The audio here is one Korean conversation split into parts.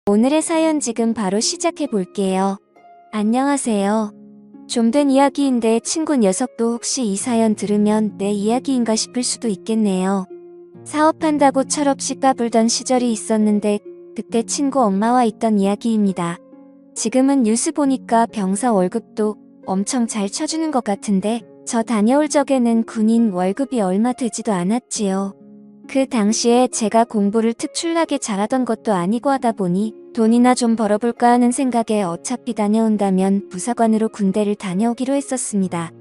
오늘의 사연 지금 바로 시작해 볼게요. 안녕하세요. 좀 된 이야기인데 친구 녀석도 혹시 이 사연 들으면 내 이야기인가 싶을 수도 있겠네요. 사업한다고 철없이 까불던 시절이 있었는데 그때 친구 엄마와 있던 이야기입니다. 지금은 뉴스 보니까 병사 월급도 엄청 잘 쳐주는 것 같은데 저 다녀올 적에는 군인 월급이 얼마 되지도 않았지요. 그 당시에 제가 공부를 특출나게 잘하던 것도 아니고 하다 보니 돈이나 좀 벌어볼까 하는 생각에 어차피 다녀온다면 부사관으로 군대를 다녀오기로 했었습니다.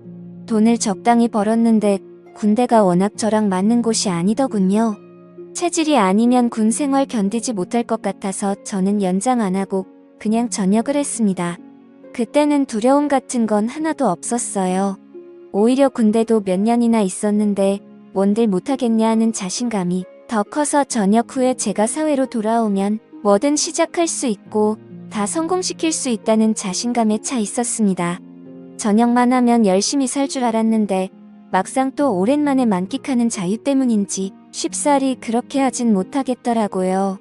돈을 적당히 벌었는데 군대가 워낙 저랑 맞는 곳이 아니더군요. 체질이 아니면 군 생활 견디지 못할 것 같아서 저는 연장 안 하고 그냥 전역을 했습니다. 그때는 두려움 같은 건 하나도 없었어요. 오히려 군대도 몇 년이나 있었는데 뭔들 못하겠냐 하는 자신감이 더 커서 전역 후에 제가 사회로 돌아오면 뭐든 시작할 수 있고 다 성공시킬 수 있다는 자신감에 차 있었습니다. 전역만 하면 열심히 살 줄 알았는데 막상 또 오랜만에 만끽하는 자유 때문인지 쉽사리 그렇게 하진 못하겠더라고요.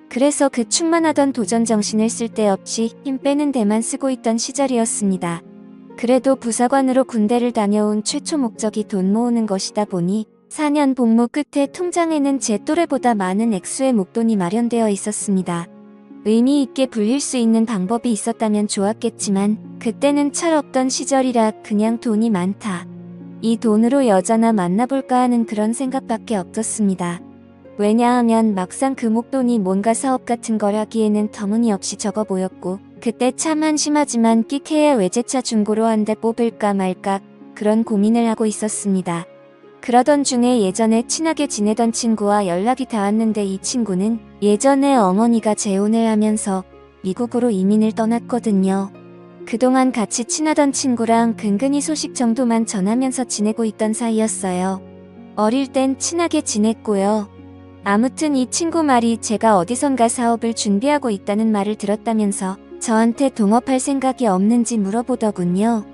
그래서 그 충만하던 도전 정신을 쓸데없이 힘 빼는 데만 쓰고 있던 시절이었습니다. 그래도 부사관으로 군대를 다녀온 최초 목적이 돈 모으는 것이다 보니 4년 복무 끝에 통장에는 제 또래보다 많은 액수의 목돈이 마련되어 있었습니다. 의미 있게 불릴 수 있는 방법이 있었다면 좋았겠지만 그때는 철없던 시절이라 그냥 돈이 많다. 이 돈으로 여자나 만나볼까 하는 그런 생각밖에 없었습니다. 왜냐하면 막상 그 목돈이 뭔가 사업 같은 걸 하기에는 터무니없이 적어 보였고 그때 참 한심하지만 끽해야 외제차 중고로 한 대 뽑을까 말까 그런 고민을 하고 있었습니다. 그러던 중에 예전에 친하게 지내던 친구와 연락이 닿았는데 이 친구는 예전에 어머니가 재혼을 하면서 미국으로 이민을 떠났거든요. 그동안 같이 친하던 친구랑 근근히 소식 정도만 전하면서 지내고 있던 사이였어요. 어릴 땐 친하게 지냈고요. 아무튼 이 친구 말이 제가 어디선가 사업을 준비하고 있다는 말을 들었다면서 저한테 동업할 생각이 없는지 물어보더군요.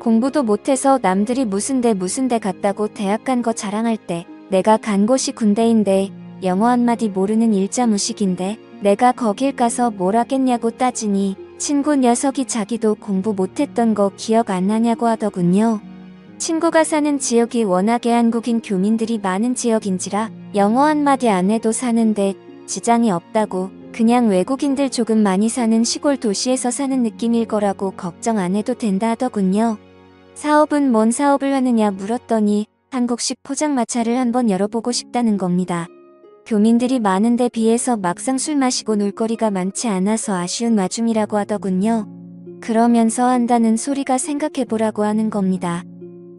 공부도 못해서 남들이 무슨 데 갔다고 대학 간 거 자랑할 때 내가 간 곳이 군대인데 영어 한마디 모르는 일자무식인데 내가 거길 가서 뭘 하겠냐고 따지니 친구 녀석이 자기도 공부 못했던 거 기억 안 나냐고 하더군요. 친구가 사는 지역이 워낙에 한국인 교민들이 많은 지역인지라 영어 한마디 안 해도 사는데 지장이 없다고 그냥 외국인들 조금 많이 사는 시골 도시에서 사는 느낌일 거라고 걱정 안 해도 된다 하더군요. 사업은 뭔 사업을 하느냐 물었더니 한국식 포장마차를 한번 열어보고 싶다는 겁니다. 교민들이 많은 데 비해서 막상 술 마시고 놀거리가 많지 않아서 아쉬운 와중이라고 하더군요. 그러면서 한다는 소리가 생각해보라고 하는 겁니다.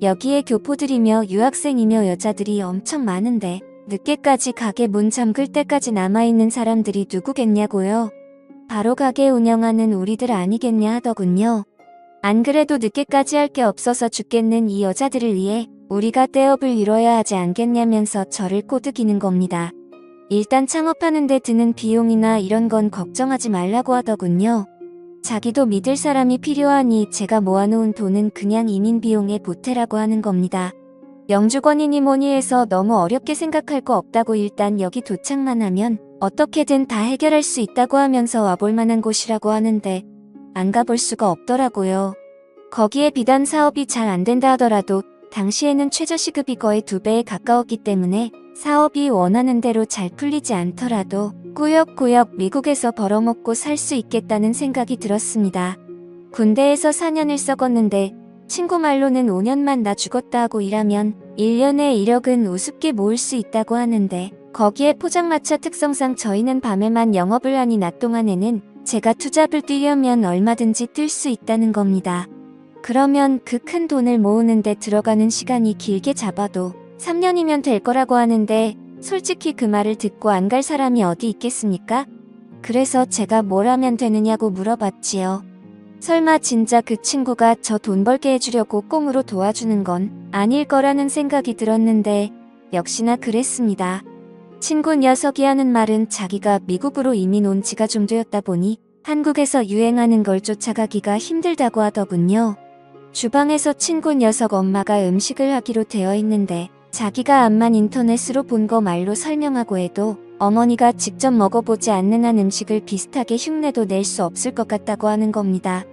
여기에 교포들이며 유학생이며 여자들이 엄청 많은데 늦게까지 가게 문 잠글 때까지 남아있는 사람들이 누구겠냐고요. 바로 가게 운영하는 우리들 아니겠냐 하더군요. 안 그래도 늦게까지 할 게 없어서 죽겠는 이 여자들을 위해 우리가 떼업을 이뤄야 하지 않겠냐면서 저를 꼬드기는 겁니다. 일단 창업하는 데 드는 비용이나 이런 건 걱정하지 말라고 하더군요. 자기도 믿을 사람이 필요하니 제가 모아놓은 돈은 그냥 이민 비용에 보태라고 하는 겁니다. 영주권이니 뭐니 해서 너무 어렵게 생각할 거 없다고 일단 여기 도착만 하면 어떻게든 다 해결할 수 있다고 하면서 와볼 만한 곳이라고 하는데 안 가볼 수가 없더라고요. 거기에 비단 사업이 잘 안 된다 하더라도 당시에는 최저시급이 거의 2배에 가까웠기 때문에 사업이 원하는 대로 잘 풀리지 않더라도 꾸역꾸역 미국에서 벌어먹고 살 수 있겠다는 생각이 들었습니다. 군대에서 4년을 썩었는데 친구 말로는 5년만 나 죽었다 하고 일하면 1년에 1억은 우습게 모을 수 있다고 하는데 거기에 포장마차 특성상 저희는 밤에만 영업을 하니 낮 동안에는 제가 투잡을 뛰려면 얼마든지 뛸 수 있다는 겁니다. 그러면 그 큰 돈을 모으는데 들어가는 시간이 길게 잡아도 3년이면 될 거라고 하는데 솔직히 그 말을 듣고 안 갈 사람이 어디 있겠습니까? 그래서 제가 뭘 하면 되느냐고 물어봤지요. 설마 진짜 그 친구가 저 돈 벌게 해주려고 꽁으로 도와주는 건 아닐 거라는 생각이 들었는데 역시나 그랬습니다. 친구 녀석이 하는 말은 자기가 미국으로 이민 온 지가 좀 되었다 보니 한국에서 유행하는 걸 쫓아가기가 힘들다고 하더군요. 주방에서 친구 녀석 엄마가 음식을 하기로 되어 있는데 자기가 암만 인터넷으로 본 거 말로 설명하고 해도 어머니가 직접 먹어보지 않는 한 음식을 비슷하게 흉내도 낼 수 없을 것 같다고 하는 겁니다.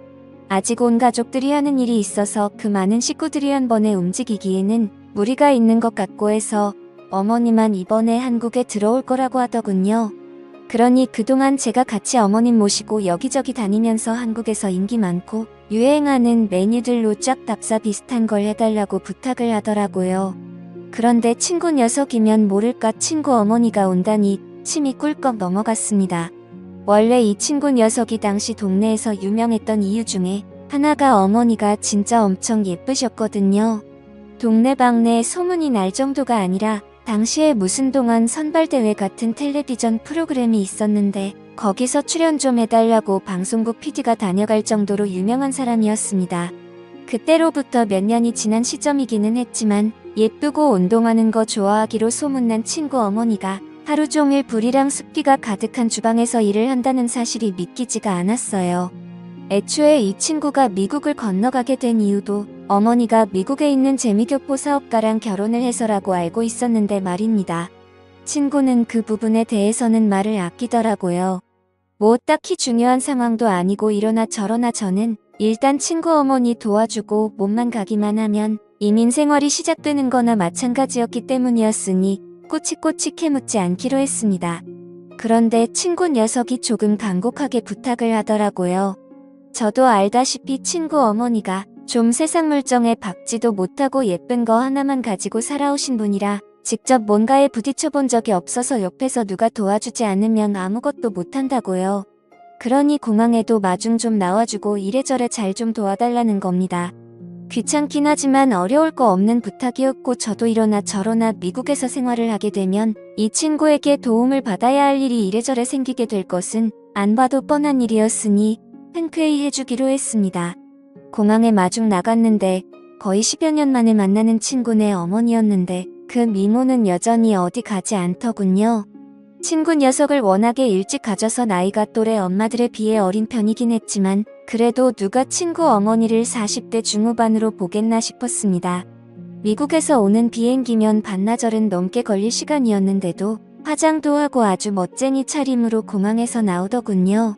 아직 온 가족들이 하는 일이 있어서 그 많은 식구들이 한 번에 움직이기에는 무리가 있는 것 같고 해서 어머니만 이번에 한국에 들어올 거라고 하더군요. 그러니 그동안 제가 같이 어머님 모시고 여기저기 다니면서 한국에서 인기 많고 유행하는 메뉴들로 쫙 답사 비슷한 걸 해달라고 부탁을 하더라고요. 그런데 친구 녀석이면 모를까 친구 어머니가 온다니 침이 꿀꺽 넘어갔습니다. 원래 이 친구 녀석이 당시 동네에서 유명했던 이유 중에 하나가 어머니가 진짜 엄청 예쁘셨거든요. 동네방네 소문이 날 정도가 아니라 당시에 무슨 동안 선발대회 같은 텔레비전 프로그램이 있었는데 거기서 출연 좀 해달라고 방송국 PD가 다녀갈 정도로 유명한 사람이었습니다. 그때로부터 몇 년이 지난 시점이기는 했지만 예쁘고 운동하는 거 좋아하기로 소문난 친구 어머니가 하루 종일 불이랑 습기가 가득한 주방에서 일을 한다는 사실이 믿기지가 않았어요. 애초에 이 친구가 미국을 건너가게 된 이유도 어머니가 미국에 있는 재미교포 사업가랑 결혼을 해서라고 알고 있었는데 말입니다. 친구는 그 부분에 대해서는 말을 아끼더라고요. 뭐 딱히 중요한 상황도 아니고 이러나 저러나 저는 일단 친구 어머니 도와주고 몸만 가기만 하면 이민 생활이 시작되는 거나 마찬가지였기 때문이었으니 꼬치꼬치 캐묻지 않기로 했습니다. 그런데 친구 녀석이 조금 간곡하게 부탁을 하더라고요. 저도 알다시피 친구 어머니가 좀 세상 물정에 박지도 못하고 예쁜 거 하나만 가지고 살아오신 분이라 직접 뭔가에 부딪혀 본 적이 없어서 옆에서 누가 도와주지 않으면 아무것도 못한다고요. 그러니 공항에도 마중 좀 나와주고 이래저래 잘 좀 도와달라는 겁니다. 귀찮긴 하지만 어려울 거 없는 부탁이었고 저도 이러나 저러나 미국에서 생활을 하게 되면 이 친구에게 도움을 받아야 할 일이 이래저래 생기게 될 것은 안 봐도 뻔한 일이었으니 흔쾌히 해주기로 했습니다. 공항에 마중 나갔는데 거의 10여 년 만에 만나는 친구네 어머니였는데 그 미모는 여전히 어디 가지 않더군요. 친구 녀석을 워낙에 일찍 가져서 나이가 또래 엄마들에 비해 어린 편이긴 했지만 그래도 누가 친구 어머니를 40대 중후반으로 보겠나 싶었습니다. 미국에서 오는 비행기면 반나절은 넘게 걸릴 시간이었는데도 화장도 하고 아주 멋쟁이 차림으로 공항에서 나오더군요.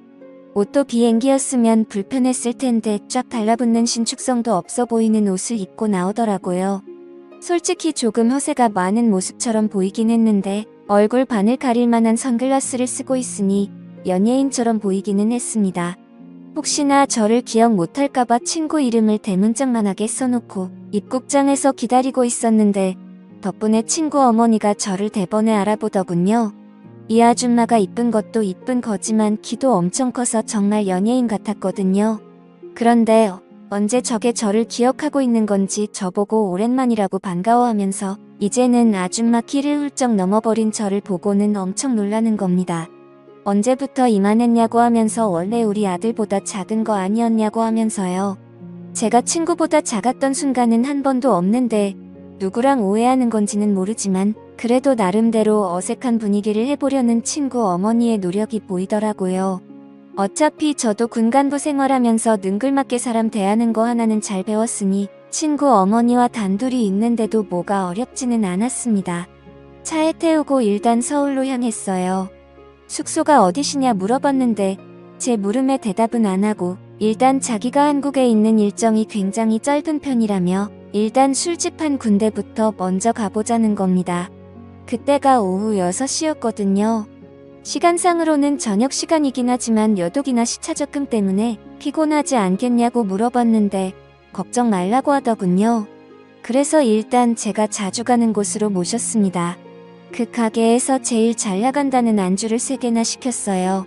옷도 비행기였으면 불편했을 텐데 쫙 달라붙는 신축성도 없어 보이는 옷을 입고 나오더라고요. 솔직히 조금 허세가 많은 모습처럼 보이긴 했는데 얼굴 반을 가릴 만한 선글라스를 쓰고 있으니 연예인처럼 보이기는 했습니다. 혹시나 저를 기억 못할까봐 친구 이름을 대문짝만하게 써놓고 입국장에서 기다리고 있었는데 덕분에 친구 어머니가 저를 대번에 알아보더군요. 이 아줌마가 이쁜 것도 이쁜 거지만 키도 엄청 커서 정말 연예인 같았거든요. 그런데 언제 저게 저를 기억하고 있는 건지 저보고 오랜만이라고 반가워하면서 이제는 아줌마 키를 훌쩍 넘어버린 저를 보고는 엄청 놀라는 겁니다. 언제부터 이만했냐고 하면서 원래 우리 아들보다 작은 거 아니었냐고 하면서요. 제가 친구보다 작았던 순간은 한 번도 없는데 누구랑 오해하는 건지는 모르지만 그래도 나름대로 어색한 분위기를 해보려는 친구 어머니의 노력이 보이더라고요. 어차피 저도 군간부 생활하면서 능글맞게 사람 대하는 거 하나는 잘 배웠으니 친구 어머니와 단둘이 있는데도 뭐가 어렵지는 않았습니다. 차에 태우고 일단 서울로 향했어요. 숙소가 어디시냐 물어봤는데 제 물음에 대답은 안 하고 일단 자기가 한국에 있는 일정이 굉장히 짧은 편이라며 일단 술집 한 군데부터 먼저 가보자는 겁니다. 그때가 오후 6시였거든요. 시간상으로는 저녁 시간이긴 하지만 여독이나 시차 적금 때문에 피곤하지 않겠냐고 물어봤는데 걱정 말라고 하더군요. 그래서 일단 제가 자주 가는 곳으로 모셨습니다. 그 가게에서 제일 잘 나간다는 안주를 3개나 시켰어요.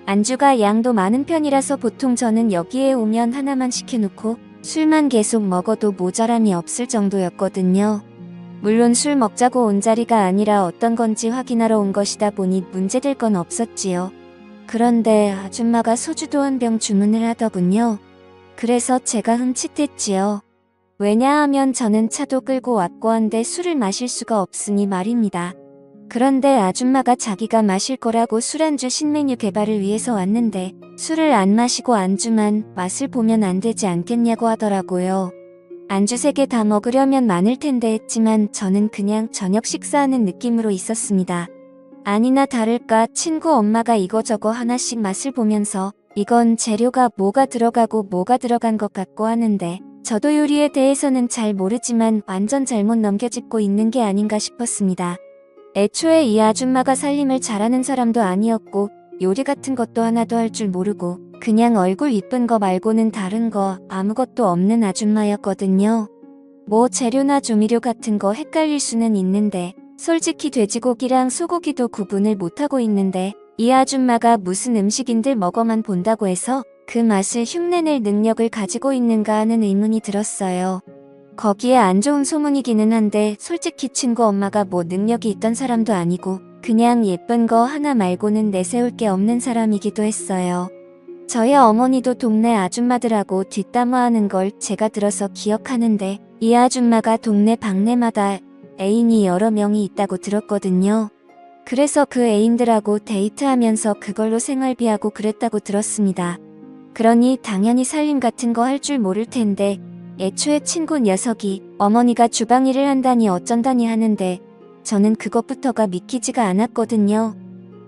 안주가 양도 많은 편이라서 보통 저는 여기에 오면 하나만 시켜놓고 술만 계속 먹어도 모자람이 없을 정도였거든요. 물론 술 먹자고 온 자리가 아니라 어떤 건지 확인하러 온 것이다 보니 문제될 건 없었지요. 그런데 아줌마가 소주도 한 병 주문을 하더군요. 그래서 제가 흠칫했지요. 왜냐하면 저는 차도 끌고 왔고 한데 술을 마실 수가 없으니 말입니다. 그런데 아줌마가 자기가 마실 거라고 술안주 신메뉴 개발을 위해서 왔는데 술을 안 마시고 안주만 맛을 보면 안 되지 않겠냐고 하더라고요. 안주 3개 다 먹으려면 많을 텐데 했지만 저는 그냥 저녁 식사하는 느낌으로 있었습니다. 아니나 다를까 친구 엄마가 이거저거 하나씩 맛을 보면서 이건 재료가 뭐가 들어가고 뭐가 들어간 것 같고 하는데 저도 요리에 대해서는 잘 모르지만 완전 잘못 넘겨짚고 있는 게 아닌가 싶었습니다. 애초에 이 아줌마가 살림을 잘하는 사람도 아니었고 요리 같은 것도 하나도 할 줄 모르고 그냥 얼굴 이쁜 거 말고는 다른 거 아무것도 없는 아줌마였거든요. 뭐 재료나 조미료 같은 거 헷갈릴 수는 있는데 솔직히 돼지고기랑 소고기도 구분을 못하고 있는데 이 아줌마가 무슨 음식인들 먹어만 본다고 해서 그 맛을 흉내낼 능력을 가지고 있는가 하는 의문이 들었어요. 거기에 안 좋은 소문이기는 한데 솔직히 친구 엄마가 뭐 능력이 있던 사람도 아니고 그냥 예쁜 거 하나 말고는 내세울 게 없는 사람이기도 했어요. 저희 어머니도 동네 아줌마들하고 뒷담화하는 걸 제가 들어서 기억하는데 이 아줌마가 동네 방네마다 애인이 여러 명이 있다고 들었거든요. 그래서 그 애인들하고 데이트하면서 그걸로 생활비하고 그랬다고 들었습니다. 그러니 당연히 살림 같은 거 할 줄 모를 텐데 애초에 친구 녀석이 어머니가 주방일을 한다니 어쩐다니 하는데 저는 그것부터가 믿기지가 않았거든요.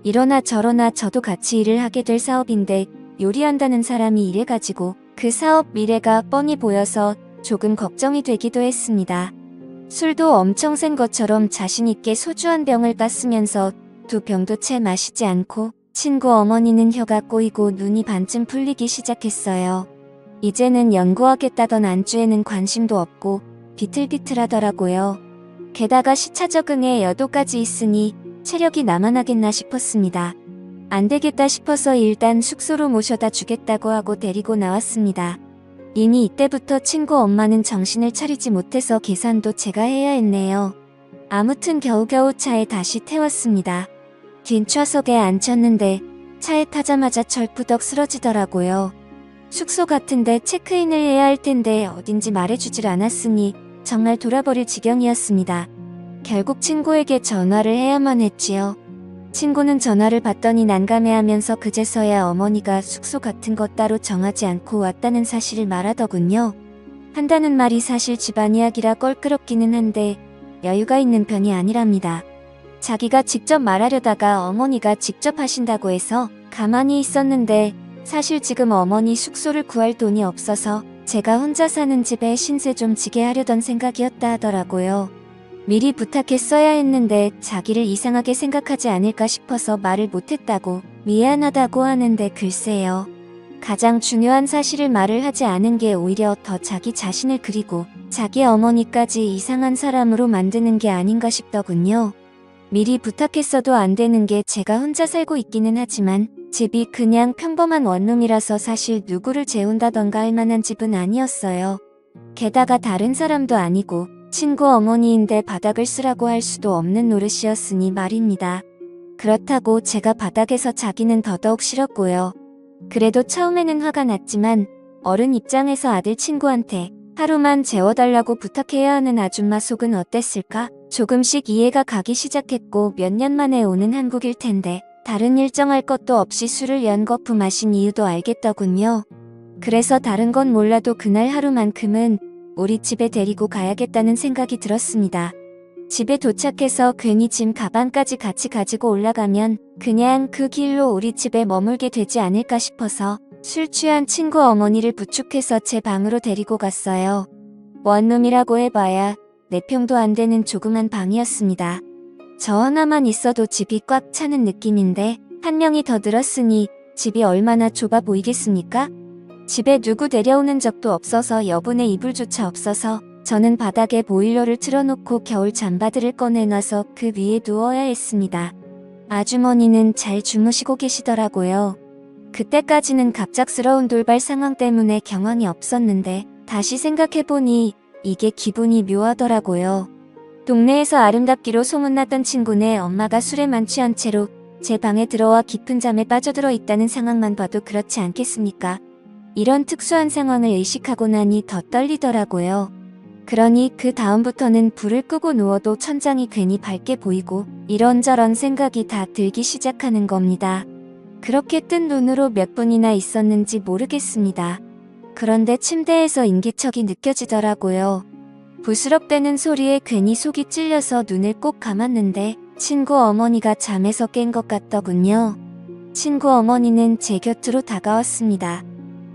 이러나 저러나 저도 같이 일을 하게 될 사업인데 요리한다는 사람이 이래가지고 그 사업 미래가 뻔히 보여서 조금 걱정이 되기도 했습니다. 술도 엄청 센 것처럼 자신있게 소주 한 병을 땄으면서 두 병도 채 마시지 않고 친구 어머니는 혀가 꼬이고 눈이 반쯤 풀리기 시작했어요. 이제는 연구하겠다던 안주에는 관심도 없고 비틀비틀하더라고요. 게다가 시차 적응에 여도까지 있으니 체력이 남아나겠나 싶었습니다. 안 되겠다 싶어서 일단 숙소로 모셔다 주겠다고 하고 데리고 나왔습니다. 이미 이때부터 친구 엄마는 정신을 차리지 못해서 계산도 제가 해야 했네요. 아무튼 겨우겨우 차에 다시 태웠습니다. 뒷좌석에 앉혔는데 차에 타자마자 철푸덕 쓰러지더라고요. 숙소 같은데 체크인을 해야 할 텐데 어딘지 말해주질 않았으니 정말 돌아버릴 지경이었습니다. 결국 친구에게 전화를 해야만 했지요. 친구는 전화를 받더니 난감해하면서 그제서야 어머니가 숙소 같은 거 따로 정하지 않고 왔다는 사실을 말하더군요. 한다는 말이 사실 집안 이야기라 껄끄럽기는 한데 여유가 있는 편이 아니랍니다. 자기가 직접 말하려다가 어머니가 직접 하신다고 해서 가만히 있었는데 사실 지금 어머니 숙소를 구할 돈이 없어서 제가 혼자 사는 집에 신세 좀 지게 하려던 생각이었다 하더라고요. 미리 부탁했어야 했는데 자기를 이상하게 생각하지 않을까 싶어서 말을 못했다고 미안하다고 하는데 글쎄요. 가장 중요한 사실을 말을 하지 않은 게 오히려 더 자기 자신을 그리고 자기 어머니까지 이상한 사람으로 만드는 게 아닌가 싶더군요. 미리 부탁했어도 안 되는 게 제가 혼자 살고 있기는 하지만 집이 그냥 평범한 원룸이라서 사실 누구를 재운다던가 할 만한 집은 아니었어요. 게다가 다른 사람도 아니고 친구 어머니인데 바닥을 쓰라고 할 수도 없는 노릇이었으니 말입니다. 그렇다고 제가 바닥에서 자기는 더더욱 싫었고요. 그래도 처음에는 화가 났지만 어른 입장에서 아들 친구한테 하루만 재워달라고 부탁해야 하는 아줌마 속은 어땠을까? 조금씩 이해가 가기 시작했고 몇 년 만에 오는 한국일 텐데 다른 일정할 것도 없이 술을 연거푸 마신 이유도 알겠더군요. 그래서 다른 건 몰라도 그날 하루만큼은 우리 집에 데리고 가야겠다는 생각이 들었습니다. 집에 도착해서 괜히 짐 가방까지 같이 가지고 올라가면 그냥 그 길로 우리 집에 머물게 되지 않을까 싶어서 술 취한 친구 어머니를 부축해서 제 방으로 데리고 갔어요. 원룸이라고 해봐야 4평도 안 되는 조그만 방이었습니다. 저 하나만 있어도 집이 꽉 차는 느낌인데 한 명이 더 늘었으니 집이 얼마나 좁아 보이겠습니까? 집에 누구 데려오는 적도 없어서 여분의 이불조차 없어서 저는 바닥에 보일러를 틀어놓고 겨울 잠바들을 꺼내놔서 그 위에 누워야 했습니다. 아주머니는 잘 주무시고 계시더라고요. 그때까지는 갑작스러운 돌발 상황 때문에 경황이 없었는데 다시 생각해보니 이게 기분이 묘하더라고요. 동네에서 아름답기로 소문났던 친구네 엄마가 술에 만취한 채로 제 방에 들어와 깊은 잠에 빠져들어 있다는 상황만 봐도 그렇지 않겠습니까? 이런 특수한 상황을 의식하고 나니 더 떨리더라고요. 그러니 그 다음부터는 불을 끄고 누워도 천장이 괜히 밝게 보이고 이런저런 생각이 다 들기 시작하는 겁니다. 그렇게 뜬 눈으로 몇 분이나 있었는지 모르겠습니다. 그런데 침대에서 인기척이 느껴지더라고요. 부스럭대는 소리에 괜히 속이 찔려서 눈을 꼭 감았는데 친구 어머니가 잠에서 깬 것 같더군요. 친구 어머니는 제 곁으로 다가왔습니다.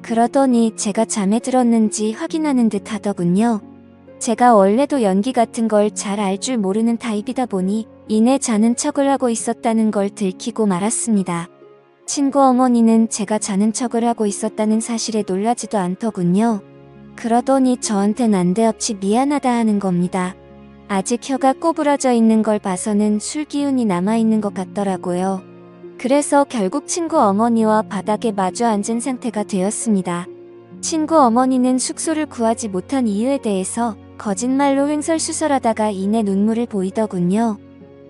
그러더니 제가 잠에 들었는지 확인하는 듯 하더군요. 제가 원래도 연기 같은 걸 잘 알 줄 모르는 타입이다 보니 이내 자는 척을 하고 있었다는 걸 들키고 말았습니다. 친구 어머니는 제가 자는 척을 하고 있었다는 사실에 놀라지도 않더군요. 그러더니 저한테 난데없이 미안하다 하는 겁니다. 아직 혀가 꼬부라져 있는 걸 봐서는 술 기운이 남아있는 것 같더라고요. 그래서 결국 친구 어머니와 바닥에 마주 앉은 상태가 되었습니다. 친구 어머니는 숙소를 구하지 못한 이유에 대해서 거짓말로 횡설수설하다가 이내 눈물을 보이더군요.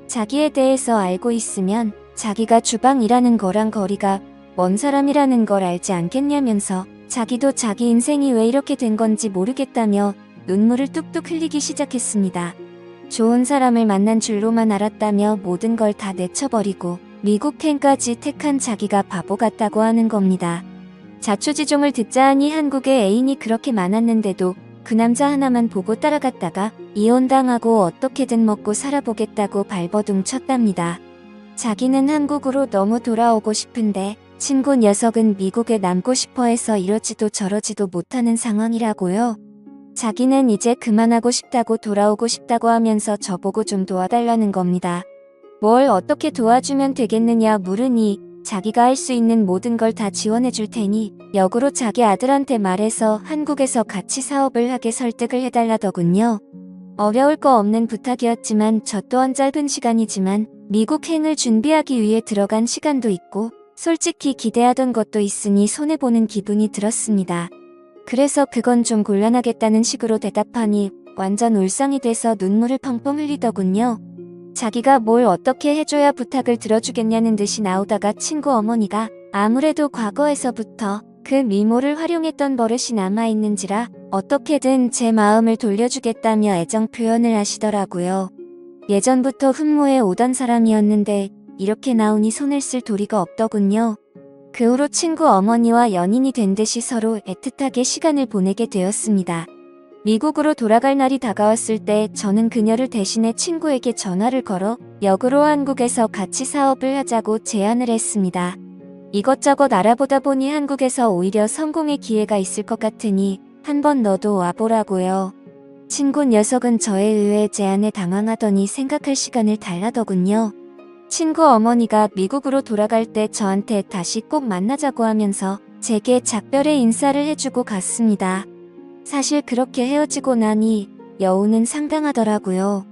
자기에 대해서 알고 있으면 자기가 주방 일하는 거랑 거리가 먼 사람이라는 걸 알지 않겠냐면서 자기도 자기 인생이 왜 이렇게 된 건지 모르겠다며 눈물을 뚝뚝 흘리기 시작했습니다. 좋은 사람을 만난 줄로만 알았다며 모든 걸 다 내쳐버리고 미국 팬까지 택한 자기가 바보 같다고 하는 겁니다. 자초지종을 듣자 하니 한국에 애인이 그렇게 많았는데도 그 남자 하나만 보고 따라갔다가 이혼당하고 어떻게든 먹고 살아보겠다고 발버둥 쳤답니다. 자기는 한국으로 너무 돌아오고 싶은데 친구 녀석은 미국에 남고 싶어 해서 이러지도 저러지도 못하는 상황이라고요. 자기는 이제 그만하고 싶다고 돌아오고 싶다고 하면서 저보고 좀 도와달라는 겁니다. 뭘 어떻게 도와주면 되겠느냐 물으니 자기가 할 수 있는 모든 걸 다 지원해 줄 테니 역으로 자기 아들한테 말해서 한국에서 같이 사업을 하게 설득을 해달라더군요. 어려울 거 없는 부탁이었지만 저 또한 짧은 시간이지만 미국행을 준비하기 위해 들어간 시간도 있고 솔직히 기대하던 것도 있으니 손해보는 기분이 들었습니다. 그래서 그건 좀 곤란하겠다는 식으로 대답하니 완전 울상이 돼서 눈물을 펑펑 흘리더군요. 자기가 뭘 어떻게 해줘야 부탁을 들어주겠냐는 듯이 나오다가 친구 어머니가 아무래도 과거에서부터 그 미모를 활용했던 버릇이 남아있는지라 어떻게든 제 마음을 돌려주겠다며 애정 표현을 하시더라고요. 예전부터 흠모해 오던 사람이었는데 이렇게 나오니 손을 쓸 도리가 없더군요. 그 후로 친구 어머니와 연인이 된 듯이 서로 애틋하게 시간을 보내게 되었습니다. 미국으로 돌아갈 날이 다가왔을 때 저는 그녀를 대신해 친구에게 전화를 걸어 역으로 한국에서 같이 사업을 하자고 제안을 했습니다. 이것저것 알아보다 보니 한국에서 오히려 성공의 기회가 있을 것 같으니 한번 너도 와보라고요. 친구 녀석은 저의 의외의 제안에 당황하더니 생각할 시간을 달라더군요. 친구 어머니가 미국으로 돌아갈 때 저한테 다시 꼭 만나자고 하면서 제게 작별의 인사를 해주고 갔습니다. 사실 그렇게 헤어지고 나니 여운은 상당하더라고요.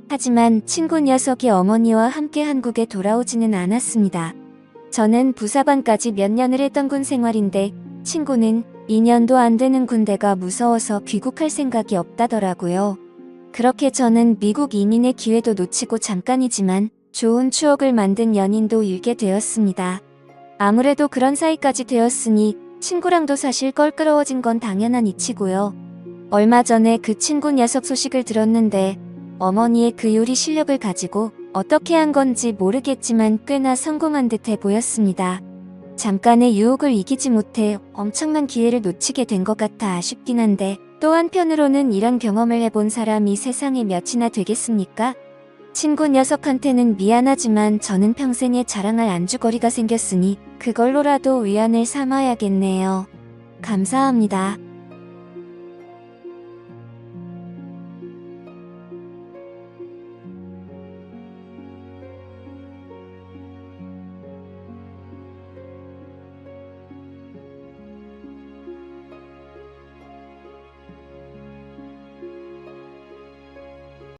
하지만 친구 녀석이 어머니와 함께 한국에 돌아오지는 않았습니다. 저는 부사관까지 몇 년을 했던 군 생활인데 친구는 2년도 안 되는 군대가 무서워서 귀국할 생각이 없다더라고요. 그렇게 저는 미국 이민의 기회도 놓치고 잠깐이지만 좋은 추억을 만든 연인도 잃게 되었습니다. 아무래도 그런 사이까지 되었으니 친구랑도 사실 껄끄러워진 건 당연한 이치고요. 얼마 전에 그 친구 녀석 소식을 들었는데 어머니의 그 요리 실력을 가지고 어떻게 한 건지 모르겠지만 꽤나 성공한 듯해 보였습니다. 잠깐의 유혹을 이기지 못해 엄청난 기회를 놓치게 된 것 같아 아쉽긴 한데 또 한편으로는 이런 경험을 해본 사람이 세상에 몇이나 되겠습니까? 친구 녀석한테는 미안하지만 저는 평생에 자랑할 안주거리가 생겼으니 그걸로라도 위안을 삼아야겠네요. 감사합니다.